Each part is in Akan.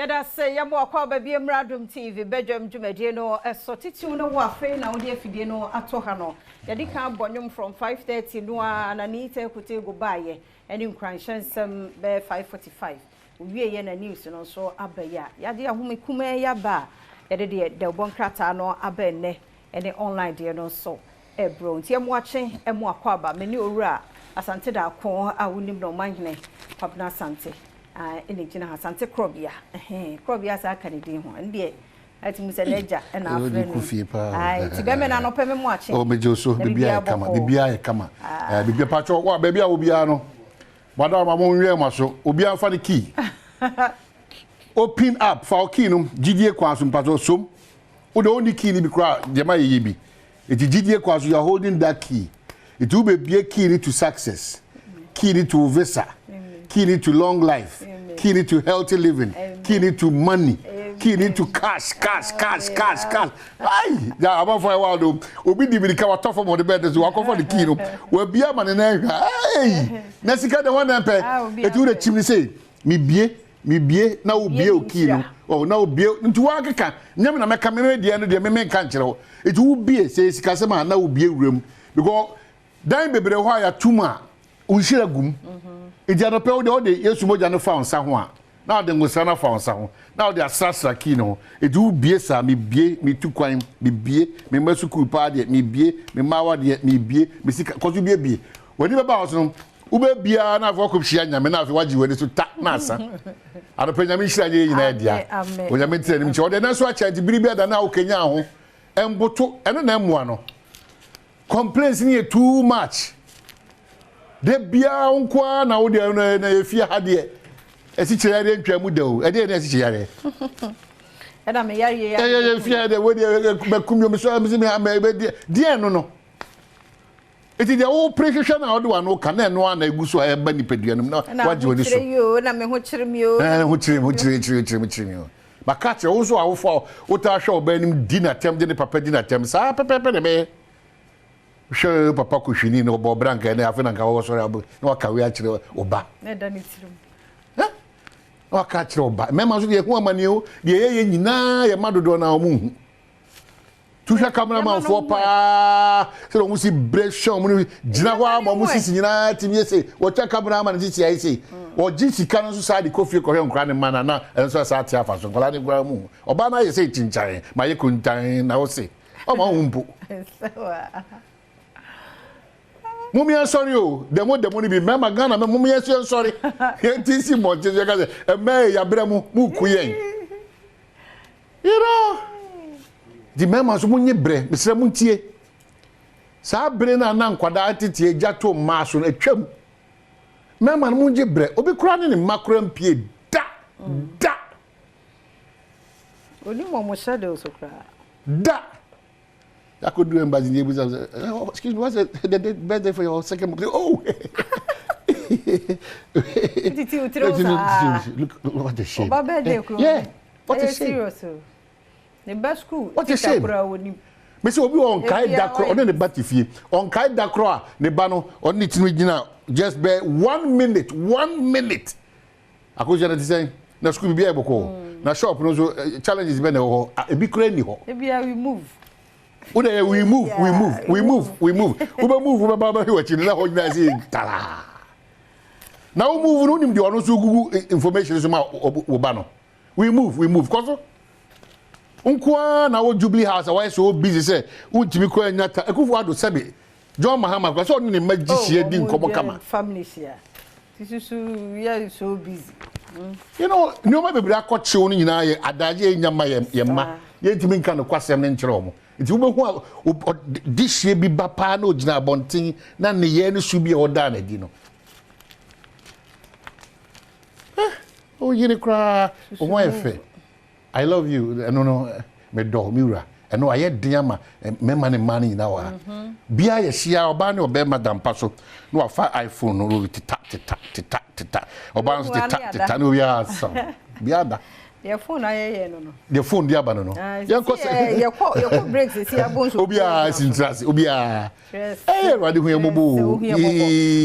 Yada say yamo akwa baby Adom TV Badwam dwumadie no esotitiw no wo afei na wo de afidie no ato ha no yadi kan bonyum from 5:30 no na nita ekute go baaye eni nkranhensem be 5:45 owie ye na news no so abaya yade ahome kuma ya ba yade de bonkrata no abenne ene online de no so ebro nti emo ache emo akwa ba meni owura asante da ko a wonim no manhene kwabna asante ene gina Asante Krobia Krobia sa kanidi ho ndie atimu se leja na afre ai ti be me na no pe me mo ache o mejo so bibia e kama bibia pacho wa bibia obia no Badwam ma mo nwie maso obia fa the key open up for key no gidie kwaso mpacho som o de only key ni bi kra de ma ye bi eti gidie kwaso you are holding that key it will be key to success key to visa key to long life. Amen. Key to healthy living. Amen. Key to money. Amen. Key to cash. Aye, yeah, about for a while though. Obi di bi ka top from the bed so walk for the key no. We bia man na hey. Na sika the one na pe. E tu the chimney say, me bie na wo bie o key no. Oh, na wo bie ntu wa keka. Nyam na meka me de no de me nka nkere wo. E tu wo bie say sika se ma na wo bie wrem because dan bebre ho ya tuma unhira gum. Iti anope o de Yesu moja no fa onsa ho a na o de ngosa na fa onsa ho na o de asasra ki no edi u bie sa me bie me tu kwan me bie me masuku pa de me bie me mawa de me bie me sika kozu bie woni be ba ho so u be bia na afọ kophia nyame na afi waji woni so ta na asa anope nyame hira nye nyina dia o nyame tire ni o de na so a charge biri bia da na o kenya ho emboto eno na emua no complaints ni too much. De bia onkwa na wo de na efia ha de esi kyerere ntwamu de o e de na esi kyerere e na me yare ya efia de wo de makumyo me so me ha be de no eti de wo prehwehwe na wo de wa no ka na no ana eguso e ba nipaduanum na waje woni so yo na me ho kyerem yo ho kyerem ba ka kye wo so awofo wo ta hwe obanim dinner tem de ne papa dinner tem sa pepepe ne me she papa kushini no bo branca ne afina nka wo so ya no ka we a kire oba na da ni tirim o ka kire oba me ma so de hu amane o de ye nyina ye madodo na omu tu hwa cameraman fo pa se do mu si bression mu gina ho ama mu si nyina timi ese wo twa cameraman ti ti ai se wo ji sika no so sa de kofi ko hwe nkra ne mana na enso sa tia fa so kola ne gwa mu oba na ye se chinchan ma ye kuntan na wo se o ma humpo Mummy sorry o demo ni bi mema Ghana me mummy sorry ntisi mo je ka se e me ya bere mu kuyen you know di mema so munye bre mesre mu ntie sa bre na nkwada atete ejato ma so na twam mema no munye bre obi kura ne makura mpie da oni mo shadow so kura da I could do embassy neighbors. Excuse me, what's the birthday for your second birthday? Oh! Look what the shame. Yeah. What a shame. The best school. What a shame. Mr. Obi on Kai Dakro, on the Batifi, on Kai Dakro, Nebano, on it just bear 1 minute. 1 minute. I could just say, now school be able to call. Now shop, challenges been a big cranny. Maybe I will move. We move. We move baba we watching na ho na say tala. Now move no nim the ono so Google information so ma oba no. We move cause unkwa na wo Jubilee House why so busy say untimi ko anyata Akufo Addo sebe John Mahama cause on ni magishie di nkomo kama family here. This we are so busy. You know, no ma bebre akọche onu nyina ye adaje nyama ye ma ye ntimi nka no kwasem ne nkyere omo. Iti wo this year bi bapa na ogina bontin na ne ye ne su bi oda na di no. Oh yiri kra o mo efe. I love you. No me do miura. Eno aye den ama me ma ne mani na wa. Bia ye hia oba ne oba madam paso. No afa iPhone no tita. Oba no tita no ya so. Bia da. Your phone aye no. The phone dia ba no. Your breaks is here bonso. Obia sintrase obia. Eh wade hu emobo.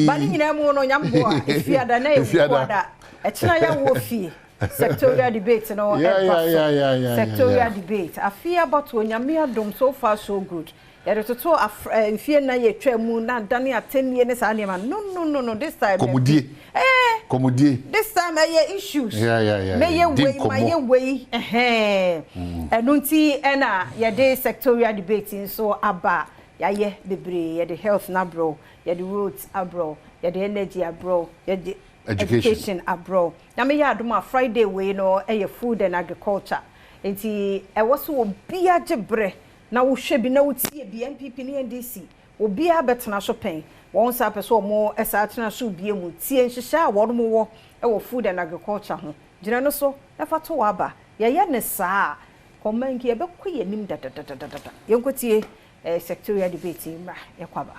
Ba ni nyina mu no nyambo a efiada na efiada. E kira ya wo fie. sectorial debate no sectorial debate afia about onyame adom so far so good there to afia na ye twam na dane atenie ne sa ne ma no this time komodie this time issues me way enunti ena ye dey sectorial debate so aba ye bebre ye the health na bro ye the roads abro ye the energy abro ye the education abroad. Na me ya adoma Friday we no food and agriculture. Enti was so obi agebre na wo hwe bi na wo tie bi MPP ne NDC. Obi abetena so pen. Won sa person mo esa tena so bi emu tie nhihya wo no wo food and agriculture ho. Gina no so na fa to aba. Ye ne saa. Komanki ebe kɔ yenim da. Yenkotie sectorial debate mra yekwaba.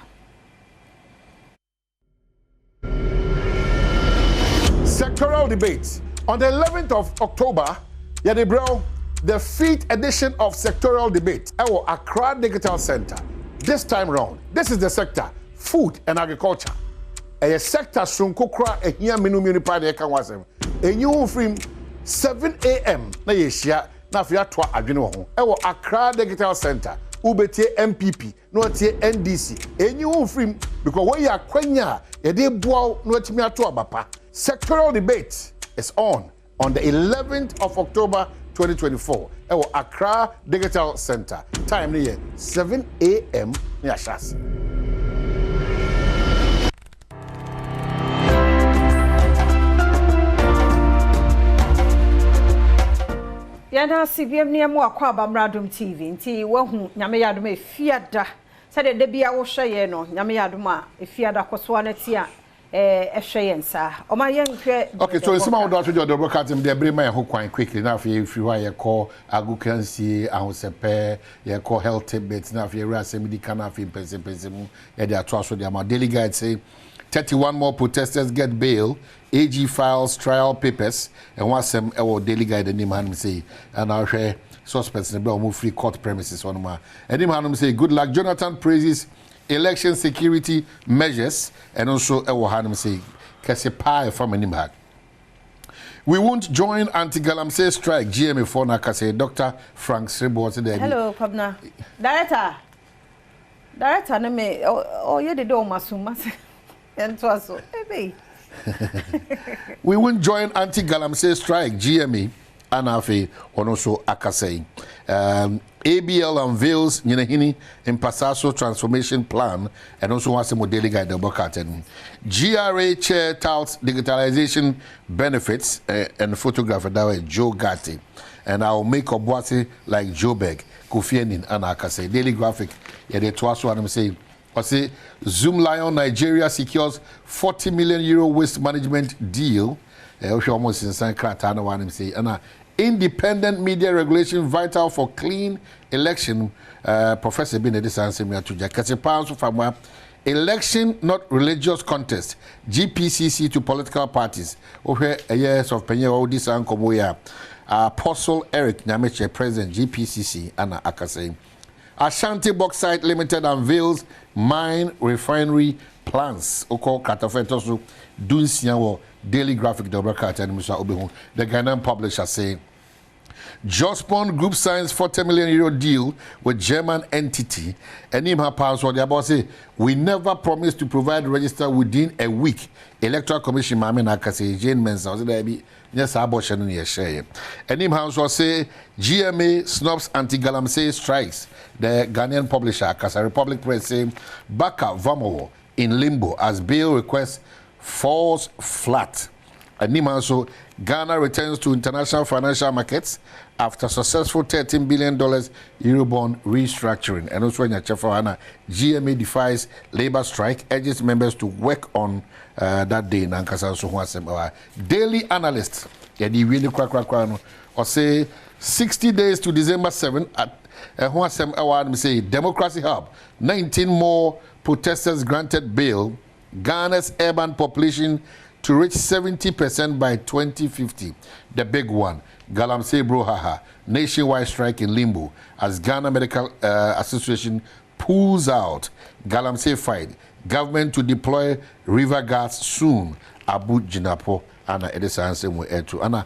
Sectoral debate. On the 11th of October, bro, the 5th edition of sectoral debate at Accra Digital Center. This time round, this is the sector, food and agriculture. A sector sunkokra a here minu party kanwasem. A new film 7 a.m. na yeshia na fia twa adwene ho. Accra Digital Center. Ubetie MPP, no tie NDC. A new film because we are kwenya e dey boa no atimi ato abapa. Sectoral debate is on the 11th of October 2024. Accra Digital Center. Time near 7 a.m. near Shas. Yana CBM near mo akwa Badwam TV. Nti wahu nyame yadom efiada. Sade de bia wo hwe no nyame yadom a efiada koso na tia okay, so it's about the broadcasting. They bring my hook quite quickly. Now, if you are call agukansi, ahosepe, you call health bits. Now, if you are semi canaf in person, they are trust with them. Daily guide say 31 more protesters get bail. AG files trial papers, and once them daily guide the name and say, and I'll share suspects in the free court premises. One more. And him say, good luck. Jonathan praises election security measures and also Ewohanum say Kasepa from any bag. We won't join anti-Galamsey strike GMA for Nakase. Dr. Frank Sribo today. Hello, Pabna. Director, no me. Oh, you did all masuma. And so, baby. We won't join anti-Galamsey strike GMA. Anafe on also Akasei. ABL unveils Nyinahini in Pasaso transformation plan and also wants a modeli guide the Bokaten. GRA chair touts digitalization benefits and photographer that way Joe Gatti. And I'll make Obwati like Joe Beg, Kofienin and Akasei. Daily graphic, yeah, they twice what I'm saying. I say Zoom Lion Nigeria secures €40 million waste management deal. Almost in San Kratana one him say, independent media regulation vital for clean election. Professor Benedict answer me to Jakasipanso from election not religious contest. GPCC to political parties. Over a years of Penya Odis and Komoya. Apostle Eric Nyameche, President GPCC, Anna Akase. Ashanti Bauxite Limited unveils mine refinery plans. Oko Katafetosu Dunsiawo. Daily Graphic the broadcast and Mr. Obehu. The Ghanaian publisher say Jospon Group signs €40 million deal with German entity. And him her password the about say we never promised to provide register within a week. Electoral Commission Mame Nakase Jane Mensa there be yes abortion in your share. And him house will say GMA snubs anti-Galamsey strikes. The Ghanaian publisher Kasa Republic Press say Baka Vamowo in limbo as bail requests falls flat. And Nimanso, Ghana returns to international financial markets after successful $13 billion Eurobond restructuring. And also in Chefana, GMA defies labor strike, urges members to work on that day. Daily analyst, or say 60 days to December 7 at say Democracy Hub, 19 more protesters granted bail. Ghana's urban population to reach 70% by 2050. The big one, Galamsey Brohaha, nationwide strike in limbo as Ghana Medical Association pulls out. Galamsey fight, government to deploy river gas soon. Abu Jinapo, Anna Edison will add to Anna.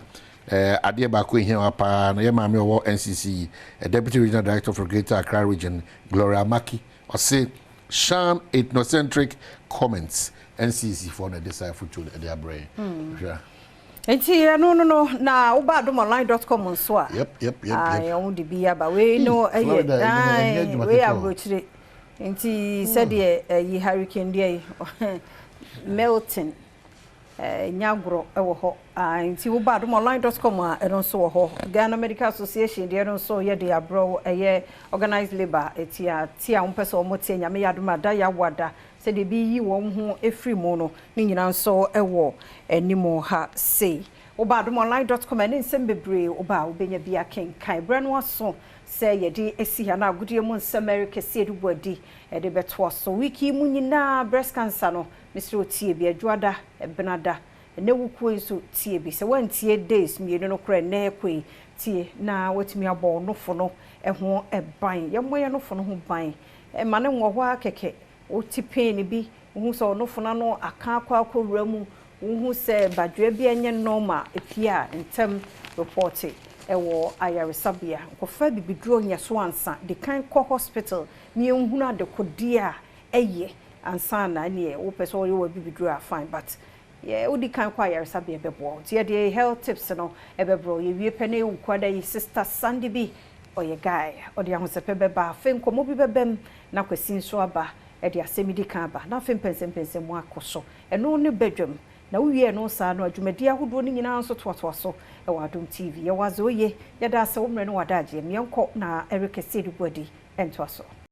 ade ba ko here apa na ye ma me wo NCC Deputy Regional Director for Greater Accra Region Gloria Maki or say sham ethnocentric comments NCC for the decide for to their brain. Enti no na wo ba adomonline.com nso a. Yep. I own the bia ba we no we abrochire. Enti said ye hurricane dey Milton nyagro ewo ho nti wo ba adomonline.com a eno nso wo ho Ghana Medical Association dey eno nso ye dey abro organized labor etia tia umpese omotie nyame yadoma da ya wada se de bi yi wo ho efri mu no ni nyina nso ewo enimo ha sei wo ba adomonline.com ene nsem bebre wo ba wo benya bia kenkan bra no aso se ye di esi ha na agudie mu nsem America se du bodi e de beto so wiki mu nyina breast cancer no Mr. Otie bi adwada ebenada ne wuku nso tie bi se wantie days mienu no kra na ekwe tie na watimi abo no fo no ho eban ye moye no fo no ho ban e ma ne nwo akeke oti pain bi hu so no fo na no aka akwa mu hu se badwe bi enye normal epia ntem report ewo ayaresabia kofa bibiduro nya so ansa de kan ko hospital mi enhunu adekodia eye ansana ne wo pese wo yo bibiduro fine but yeah odi kan kwa ayaresabia bebo tie de health tips no ebebro ye wie pene ukwada yi sister Sandy bi oye guy odi ahosepe beba fe nkomo bi bebem na kwasi nso aba e de asemidi kan aba na fe mpense mu akoso eno ne bedwam na uwie no sa no adwumadi ahodo ni nyina nso toato so e wa Adom TV ye wazo ye ye da se wo mre no wadaje mienko na Eric Sedubodi ento so